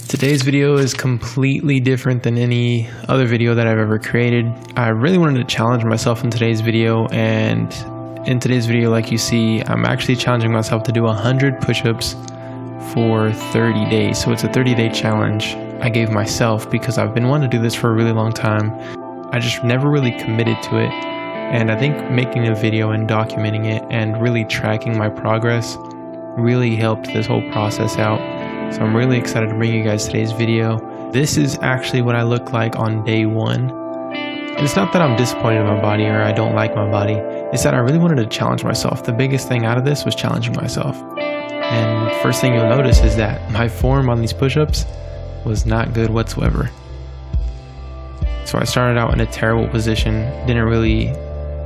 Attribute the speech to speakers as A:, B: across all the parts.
A: Today's video is completely different than any other video that I've ever created. I really wanted to challenge myself in today's video, and in today's video, like you see, I'm actually challenging myself to do 100 push-ups for 30 days. So it's a 30-day challenge I gave myself because I've been wanting to do this for a really long time. I just never really committed to it, and I think making a video and documenting it and really tracking my progress really helped this whole process out. So I'm really excited to bring you guys today's video. This is actually what I look like on day one. And it's not that I'm disappointed in my body or I don't like my body. It's that I really wanted to challenge myself. The biggest thing out of this was challenging myself. And first thing you'll notice is that my form on these push-ups was not good whatsoever. So I started out in a terrible position, didn't really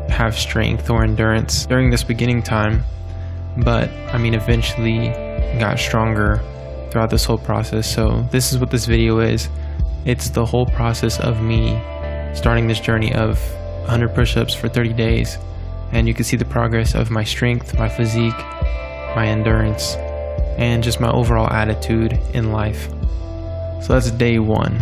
A: have strength or endurance during this beginning time. But I mean, eventually got stronger throughout this whole process. So this is what this video is. It's the whole process of me starting this journey of 100 push-ups for 30 days. And you can see the progress of my strength, my physique, my endurance, and just my overall attitude in life. So that's day one.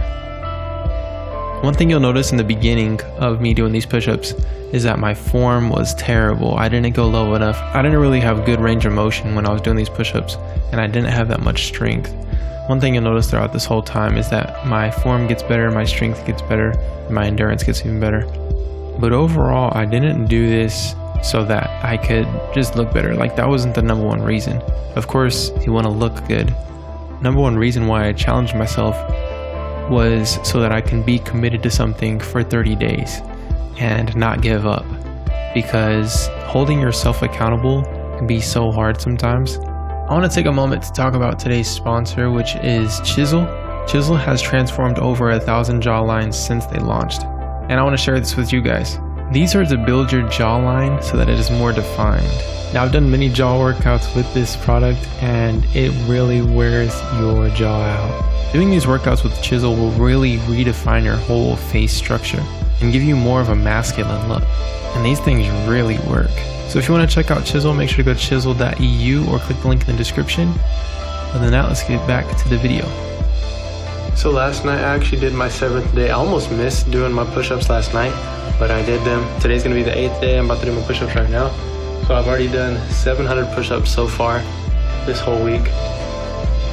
A: One thing you'll notice in the beginning of me doing these push-ups is that my form was terrible. I didn't go low enough. I didn't really have good range of motion when I was doing these push-ups, and I didn't have that much strength. One thing you'll notice throughout this whole time is that my form gets better, my strength gets better, and my endurance gets even better. But overall, I didn't do this so that I could just look better. Like, that wasn't the number one reason. Of course, you want to look good. Number one reason why I challenged myself was so that I can be committed to something for 30 days and not give up, because holding yourself accountable can be so hard sometimes. I want to take a moment to talk about today's sponsor, which is Chisel. Chisel has transformed over 1,000 jawlines since they launched, and I want to share this with you guys. These are to build your jawline so that it is more defined. Now, I've done many jaw workouts with this product, and it really wears your jaw out. Doing these workouts with Chisel will really redefine your whole face structure and give you more of a masculine look. And these things really work. So if you want to check out Chisel, make sure to go to chisel.eu or click the link in the description. Other than that, let's get back to the video. So last night I actually did my 7th day. I almost missed doing my push-ups last night, but I did them. Today's going to be the 8th day. I'm about to do my push-ups right now. So I've already done 700 push-ups so far this whole week.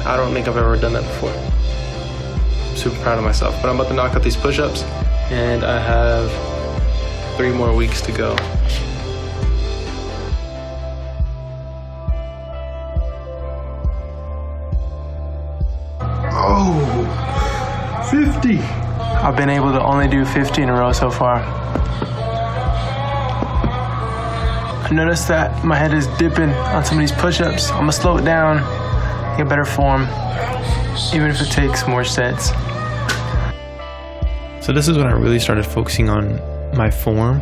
A: I don't think I've ever done that before. I'm super proud of myself, but I'm about to knock out these push-ups, and I have 3 more weeks to go. Oh, 50. I've been able to only do 50 in a row so far. I noticed that my head is dipping on some of these push-ups. I'm gonna slow it down, get better form, even if it takes more sets. So this is when I really started focusing on my form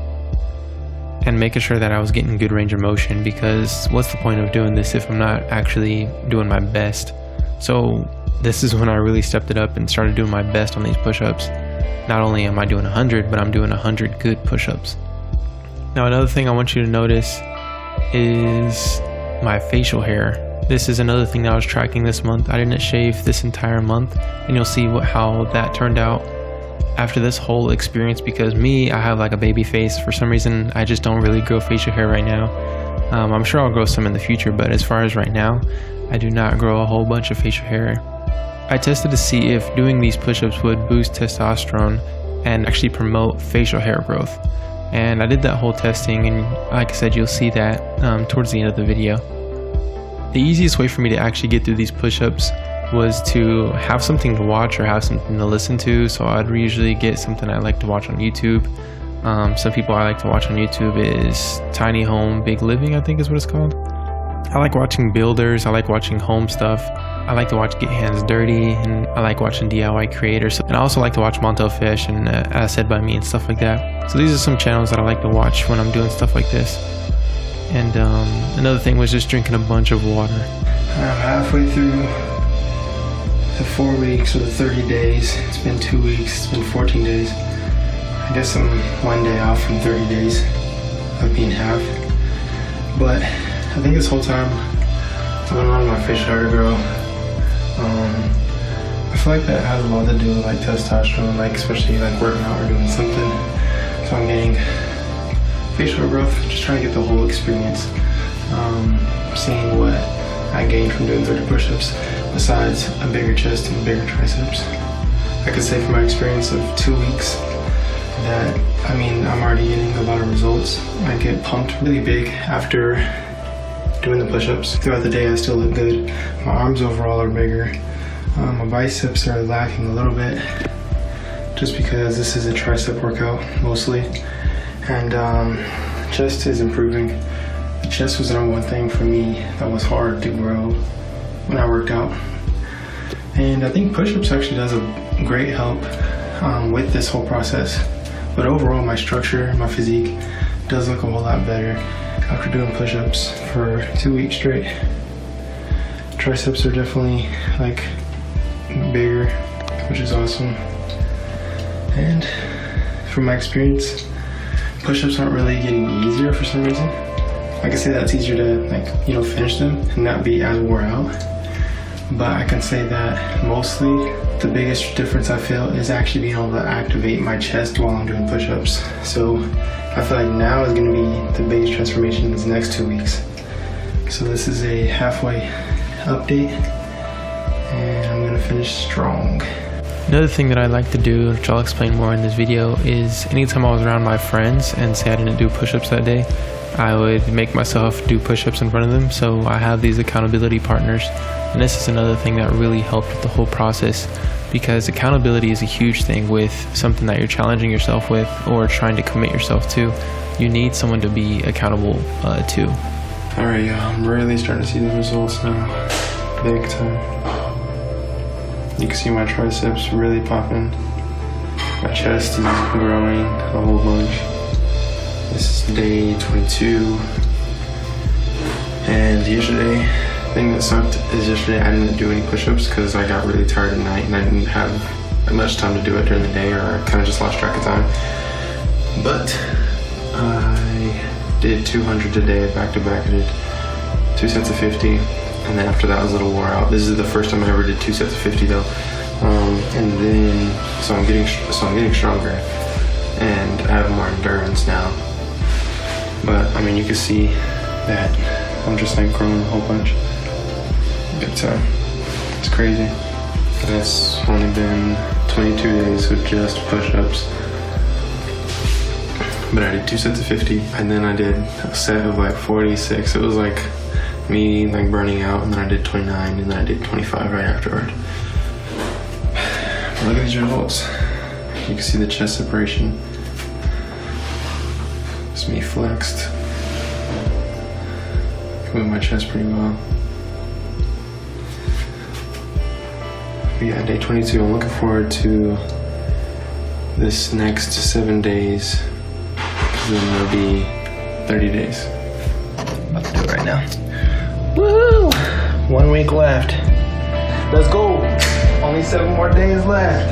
A: and making sure that I was getting good range of motion, because what's the point of doing this if I'm not actually doing my best? So this is when I really stepped it up and started doing my best on these push-ups. Not only am I doing 100, but I'm doing 100 good push-ups. Now, another thing I want you to notice is my facial hair. This is another thing that I was tracking this month. I didn't shave this entire month, and you'll see how that turned out after this whole experience, because I have like a baby face. For some reason, I just don't really grow facial hair right now. I'm sure I'll grow some in the future, but as far as right now, I do not grow a whole bunch of facial hair. I tested to see if doing these push-ups would boost testosterone and actually promote facial hair growth. And I did that whole testing, and like I said, you'll see that towards the end of the video. The easiest way for me to actually get through these push-ups was to have something to watch or have something to listen to. So I'd usually get something I like to watch on YouTube. Some people I like to watch on YouTube is Tiny Home Big Living, I think is what it's called. I like watching builders, I like watching home stuff. I like to watch Get Hands Dirty, and I like watching DIY creators. And I also like to watch Montel Fish and As Said By Me and stuff like that. So these are some channels that I like to watch when I'm doing stuff like this. And another thing was just drinking a bunch of water. I'm halfway through the 4 weeks or the 30 days. It's been 2 weeks, it's been 14 days. I guess I'm 1 day off from 30 days of being half. But I think this whole time I've been wanting my facial hair to grow. feel like that has a lot to do with like testosterone, like especially like working out or doing something. So I'm getting facial growth, just trying to get the whole experience. Seeing what I gained from doing 30 push-ups besides a bigger chest and bigger triceps. I could say from my experience of 2 weeks that, I mean, I'm already getting a lot of results. I get pumped really big after doing the push-ups. Throughout the day I still look good. My arms overall are bigger. My biceps are lacking a little bit just because this is a tricep workout mostly. And chest is improving. The chest was the #1 thing for me that was hard to grow when I worked out. And I think push-ups actually does a great help with this whole process. But overall, my structure, my physique does look a whole lot better after doing push-ups for 2 weeks straight. Triceps are definitely like bigger, which is awesome. And from my experience, push-ups aren't really getting easier for some reason. I can say that it's easier to like, you know, finish them and not be as wore out. But I can say that mostly the biggest difference I feel is actually being able to activate my chest while I'm doing push-ups. So I feel like now is going to be the biggest transformation in these next 2 weeks. So this is a halfway update and I'm going to finish strong. Another thing that I like to do, which I'll explain more in this video, is anytime I was around my friends and say I didn't do push-ups that day, I would make myself do push-ups in front of them. So I have these accountability partners. And this is another thing that really helped with the whole process, because accountability is a huge thing with something that you're challenging yourself with or trying to commit yourself to. You need someone to be accountable to. Alright, y'all, I'm really starting to see the results now. Big time. You can see my triceps really popping. My chest is growing a whole bunch. This is day 22. And yesterday, the thing that sucked is yesterday I didn't do any push-ups because I got really tired at night and I didn't have much time to do it during the day, or I kind of just lost track of time. But I did 200 today back to back. I did 2 sets of 50, and then after that I was a little wore out. This is the first time I ever did 2 sets of 50 though. And then so I'm getting stronger and I have more endurance now. But I mean, you can see that I'm just like growing a whole bunch. Big time. It's crazy. And it's only been 22 days with just push-ups. But I did 2 sets of 50, and then I did a set of like 46. It was like me like burning out, and then I did 29, and then I did 25 right afterward. But look at these results. You can see the chest separation. It's me flexed. I can move my chest pretty well. But yeah, day 22. I'm looking forward to this next 7 days. Then it'll be 30 days. I'm about to do it right now. Woo! 1 week left. Let's go. Only 7 more days left.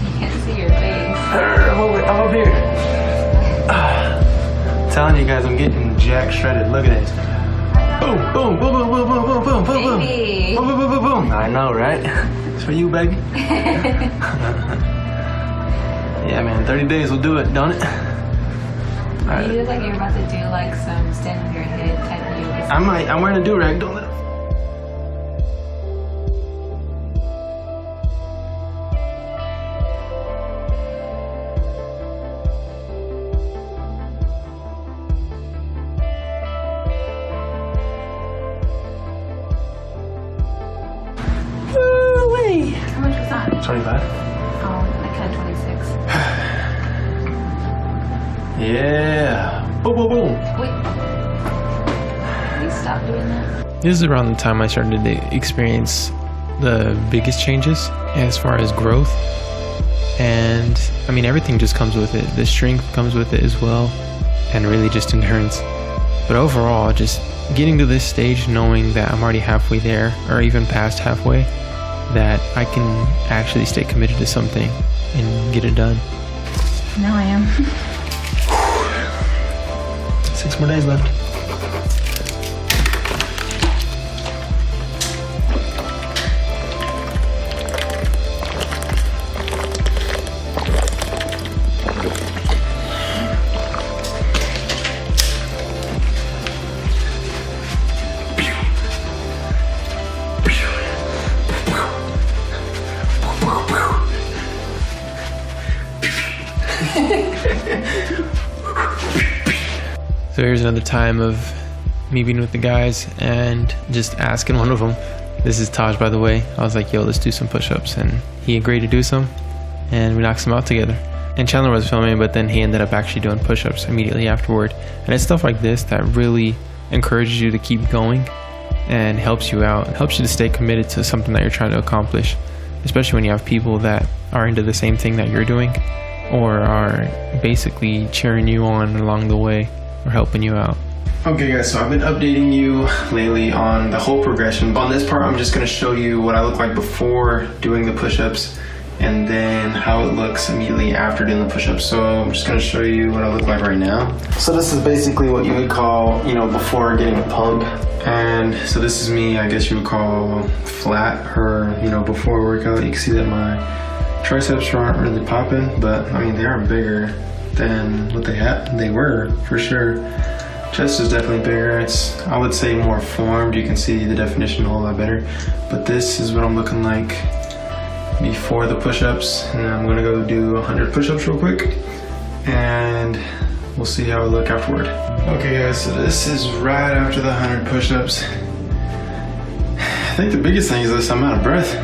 B: You can't see your face.
A: I'm up here. Telling you guys, I'm getting jack shredded. Look at this. Boom, boom, boom, boom, boom, boom, boom, boom, boom, boom, boom, boom, boom, boom, boom. I know, right? It's for you, baby. Yeah, man, 30 days will do it, don't it? Right.
B: You look like you're about to do like some stand on your head type of yoga.
A: I'm wearing a do-rag, don't let it. Woo-wee.
B: How much was that?
A: 25.
B: Oh, I cut 26.
A: Yeah. Boom, boom, boom.
B: Wait. Please stop doing that.
A: This is around the time I started to experience the biggest changes as far as growth. And I mean, everything just comes with it. The strength comes with it as well. And really just endurance. But overall, just getting to this stage, knowing that I'm already halfway there, or even past halfway, that I can actually stay committed to something and get it done.
B: Now I am.
A: 6 more days left. So here's another time of me being with the guys and just asking one of them. This is Taj, by the way. I was like, yo, let's do some push-ups, and he agreed to do some, and we knocked some out together. And Chandler was filming, but then he ended up actually doing push-ups immediately afterward. And it's stuff like this that really encourages you to keep going and helps you out. It helps you to stay committed to something that you're trying to accomplish, especially when you have people that are into the same thing that you're doing or are basically cheering you on along the way or helping you out. Okay guys, so I've been updating you lately on the whole progression. On this part, I'm just going to show you what I look like before doing the push-ups and then how it looks immediately after doing the push-ups. So I'm just going to show you what I look like right now. So this is basically what you would call, before getting a pump. And so this is me, I guess you would call flat, or before workout. You can see that my triceps aren't really popping, but I mean they are bigger than what they were for sure. Chest is definitely bigger. It's, I would say, more formed. You can see the definition a whole lot better. But this is what I'm looking like before the push-ups, and I'm gonna go do 100 push-ups real quick, and we'll see how I look afterward. Okay guys, so this is right after the 100 push-ups. I think the biggest thing is this, I'm out of breath.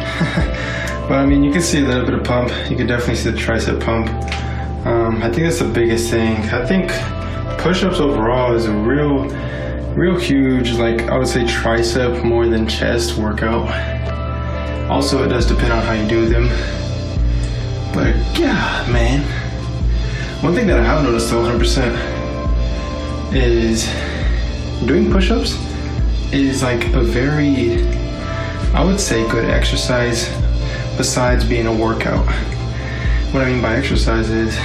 A: But I mean, you can see a little bit of pump. You can definitely see the tricep pump. I think that's the biggest thing. I think push-ups overall is a real huge, like I would say, tricep more than chest workout. Also, it does depend on how you do them. But yeah, man. One thing that I have noticed though 100% is doing push-ups is like a very, I would say, good exercise besides being a workout. What I mean by exercise is,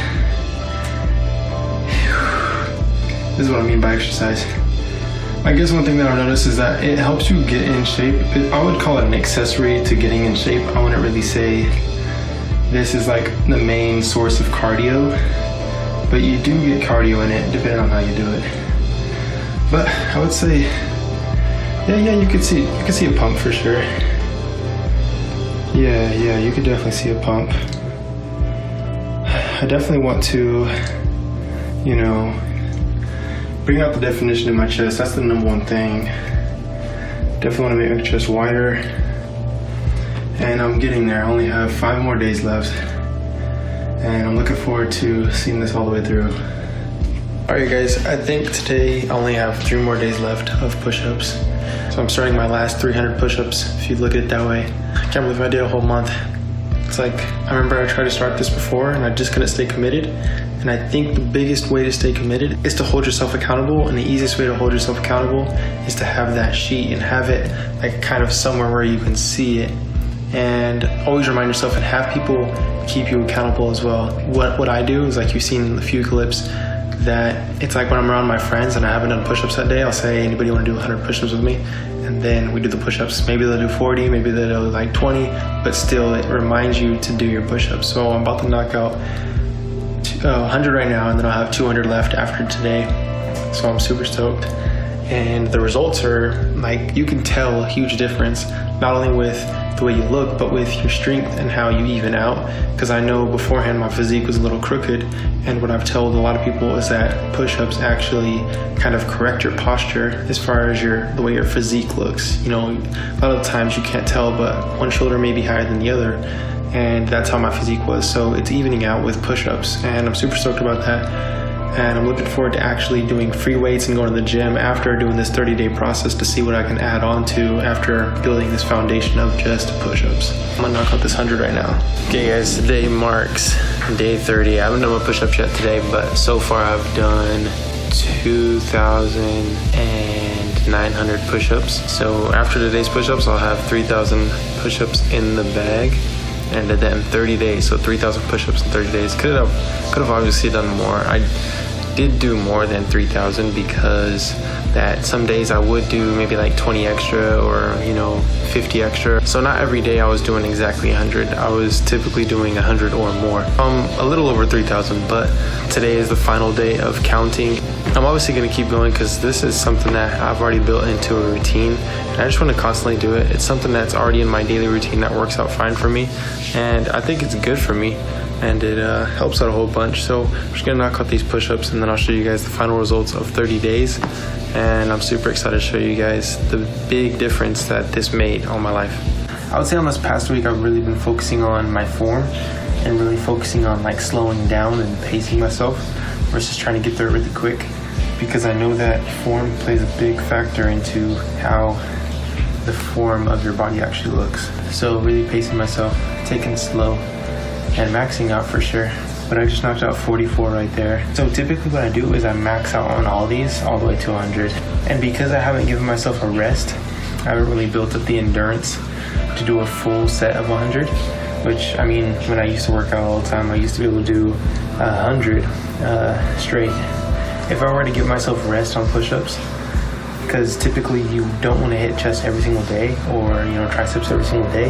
A: this is what I mean by exercise. I guess one thing that I've noticed is that it helps you get in shape. I would call it an accessory to getting in shape. I wouldn't really say this is like the main source of cardio, but you do get cardio in it depending on how you do it. But I would say, yeah, you can see a pump for sure. Yeah, you could definitely see a pump. I definitely want to, bring out the definition in my chest. That's the number one thing. Definitely want to make my chest wider. And I'm getting there. I only have 5 more days left. And I'm looking forward to seeing this all the way through. Alright guys, I think today I only have 3 more days left of push-ups. So I'm starting my last 300 push-ups, if you look at it that way. I can't believe I did a whole month. It's like, I remember I tried to start this before and I just couldn't stay committed. And I think the biggest way to stay committed is to hold yourself accountable, and the easiest way to hold yourself accountable is to have that sheet and have it like kind of somewhere where you can see it. And always remind yourself and have people keep you accountable as well. What I do is, like you've seen in a few clips, that it's like when I'm around my friends and I haven't done push-ups that day, I'll say, hey, anybody want to do 100 push-ups with me? And then we do the push-ups. Maybe they'll do 40, maybe they'll do like 20, but still it reminds you to do your push-ups. So I'm about to knock out 100 right now, and then I'll have 200 left after today. So I'm super stoked. And the results are like, you can tell a huge difference, not only with the way you look, but with your strength and how you even out. Because I know beforehand my physique was a little crooked, and what I've told a lot of people is that push-ups actually kind of correct your posture as far as the way your physique looks. A lot of the times you can't tell, but one shoulder may be higher than the other, and that's how my physique was. So it's evening out with push-ups, and I'm super stoked about that. And I'm looking forward to actually doing free weights and going to the gym after doing this 30-day process to see what I can add on to after building this foundation of just push-ups. I'm gonna knock out this 100 right now. Okay guys, today marks day 30. I haven't done my push-ups yet today, but so far I've done 2,900 push-ups. So after today's push-ups, I'll have 3,000 push-ups in the bag. And did that in 30 days, so 3,000 push-ups in 30 days. Could have obviously done more. I did do more than 3,000 because that some days I would do maybe like 20 extra or 50 extra. So not every day I was doing exactly 100. I was typically doing 100 or more. A little over 3,000, but today is the final day of counting. I'm obviously going to keep going because this is something that I've already built into a routine, and I just want to constantly do it. It's something that's already in my daily routine that works out fine for me, and I think it's good for me. and it helps out a whole bunch. So I'm just gonna knock out these push-ups, and then I'll show you guys the final results of 30 days. And I'm super excited to show you guys the big difference that this made on my life. I would say on this past week, I've really been focusing on my form and really focusing on like slowing down and pacing myself versus trying to get there really quick, because I know that form plays a big factor into how the form of your body actually looks. So really pacing myself, taking it slow, and maxing out for sure. But I just knocked out 44 right there. So typically what I do is I max out on all these all the way to 100. And because I haven't given myself a rest, I haven't really built up the endurance to do a full set of 100, which, I mean, when I used to work out all the time, I used to be able to do 100 straight. If I were to give myself rest on push-ups, because typically you don't want to hit chest every single day, or triceps every single day.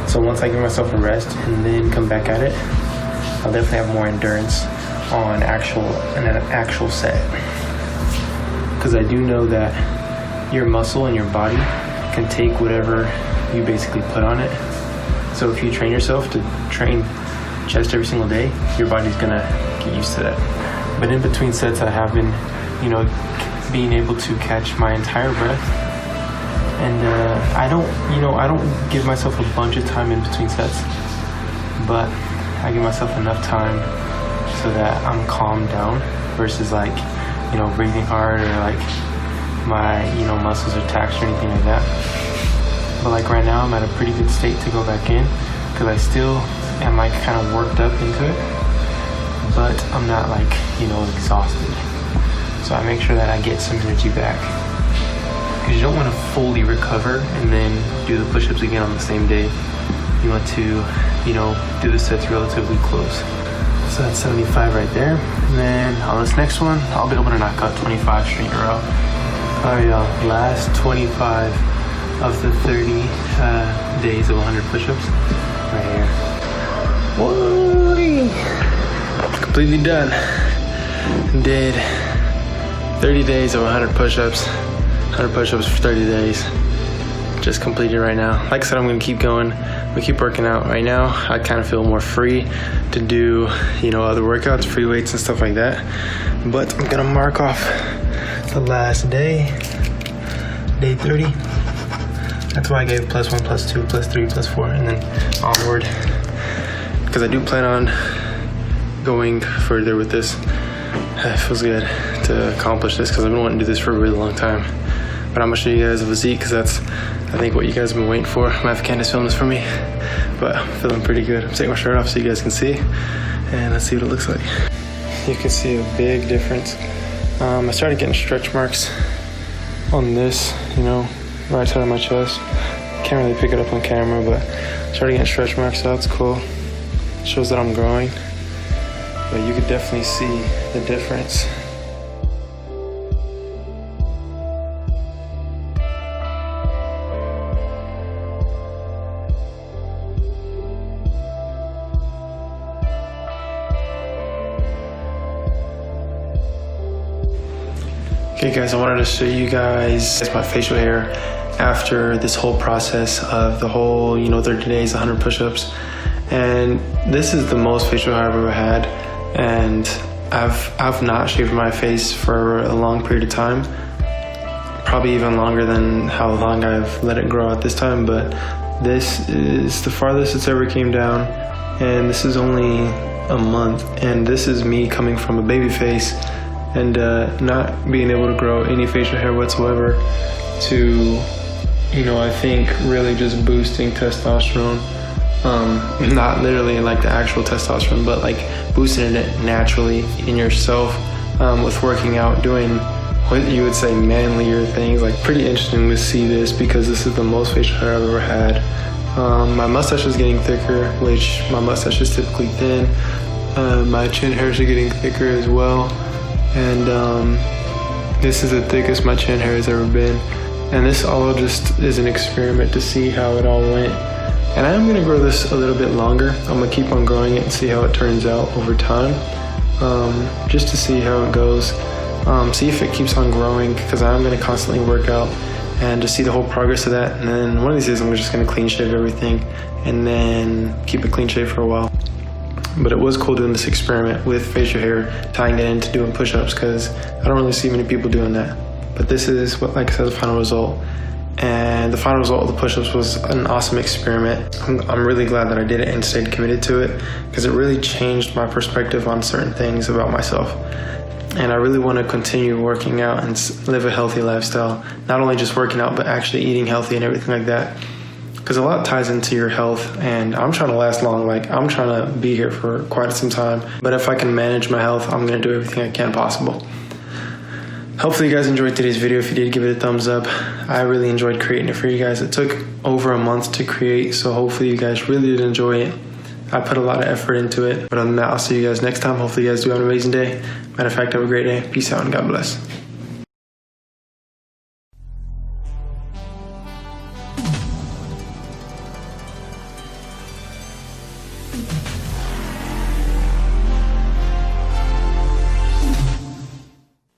A: So once I give myself a rest and then come back at it, I'll definitely have more endurance on an actual set. Because I do know that your muscle and your body can take whatever you basically put on it. So if you train yourself to train chest every single day, your body's gonna get used to that. But in between sets, I have been, being able to catch my entire breath. And I don't give myself a bunch of time in between sets, but I give myself enough time so that I'm calmed down versus like, breathing hard, or like my, muscles are taxed or anything like that. But like right now, I'm at a pretty good state to go back in, because I still am like kind of worked up into it, but I'm not like, exhausted. So I make sure that I get some energy back, because you don't want to fully recover and then do the push-ups again on the same day. You want to, do the sets relatively close. So that's 75 right there. And then on this next one, I'll be able to knock out 25 straight in a row. All right, y'all, last 25 of the 30 days of 100 push-ups right here. Whoa! Completely done. Did 30 days of 100 push-ups. 100 push-ups for 30 days. Just completed right now. Like I said, I'm gonna keep going. We keep working out. Right now, I kind of feel more free to do, other workouts, free weights and stuff like that. But I'm gonna mark off the last day, day 30. That's why I gave +1, +2, +3, +4, and then onward. Because I do plan on going further with this. It feels good to accomplish this, because I've been wanting to do this for a really long time. But I'm gonna show you guys a physique, because that's, I think, what you guys have been waiting for. My Candace filmed this for me, but I'm feeling pretty good. I'm taking my shirt off so you guys can see, and let's see what it looks like. You can see a big difference. I started getting stretch marks on this, right side of my chest. Can't really pick it up on camera, but I started getting stretch marks, so that's cool. It shows that I'm growing, but you could definitely see the difference. Okay guys, I wanted to show you guys my facial hair after this whole process of the whole, 30 days, 100 push-ups. And this is the most facial hair I've ever had. And I've not shaved my face for a long period of time. Probably even longer than how long I've let it grow at this time. But this is the farthest it's ever came down. And this is only a month. And this is me coming from a baby face and not being able to grow any facial hair whatsoever to, I think really just boosting testosterone. Not literally like the actual testosterone, but like boosting it naturally in yourself with working out, doing what you would say manlier things. Like, pretty interesting to see this, because this is the most facial hair I've ever had. My mustache is getting thicker, which my mustache is typically thin. My chin hairs are getting thicker as well. And this is the thickest my chin hair has ever been. And this all just is an experiment to see how it all went. And I am gonna grow this a little bit longer. I'm gonna keep on growing it and see how it turns out over time. Just to see how it goes. See if it keeps on growing, because I'm gonna constantly work out and just see the whole progress of that. And then one of these days I'm just gonna clean shave everything and then keep it clean shave for a while. But it was cool doing this experiment with facial hair, tying it into doing push-ups, because I don't really see many people doing that. But this is what, like I said, the final result. And the final result of the push-ups was an awesome experiment. I'm really glad that I did it and stayed committed to it, because it really changed my perspective on certain things about myself. And I really want to continue working out and live a healthy lifestyle. Not only just working out, but actually eating healthy and everything like that. Because a lot ties into your health, and I'm trying to last long. Like, I'm trying to be here for quite some time. But if I can manage my health, I'm going to do everything I can possible. Hopefully you guys enjoyed today's video. If you did, give it a thumbs up. I really enjoyed creating it for you guys. It took over a month to create, so hopefully you guys really did enjoy it. I put a lot of effort into it. But other than that, I'll see you guys next time. Hopefully you guys do have an amazing day. Matter of fact, have a great day. Peace out and God bless.
C: Thank you.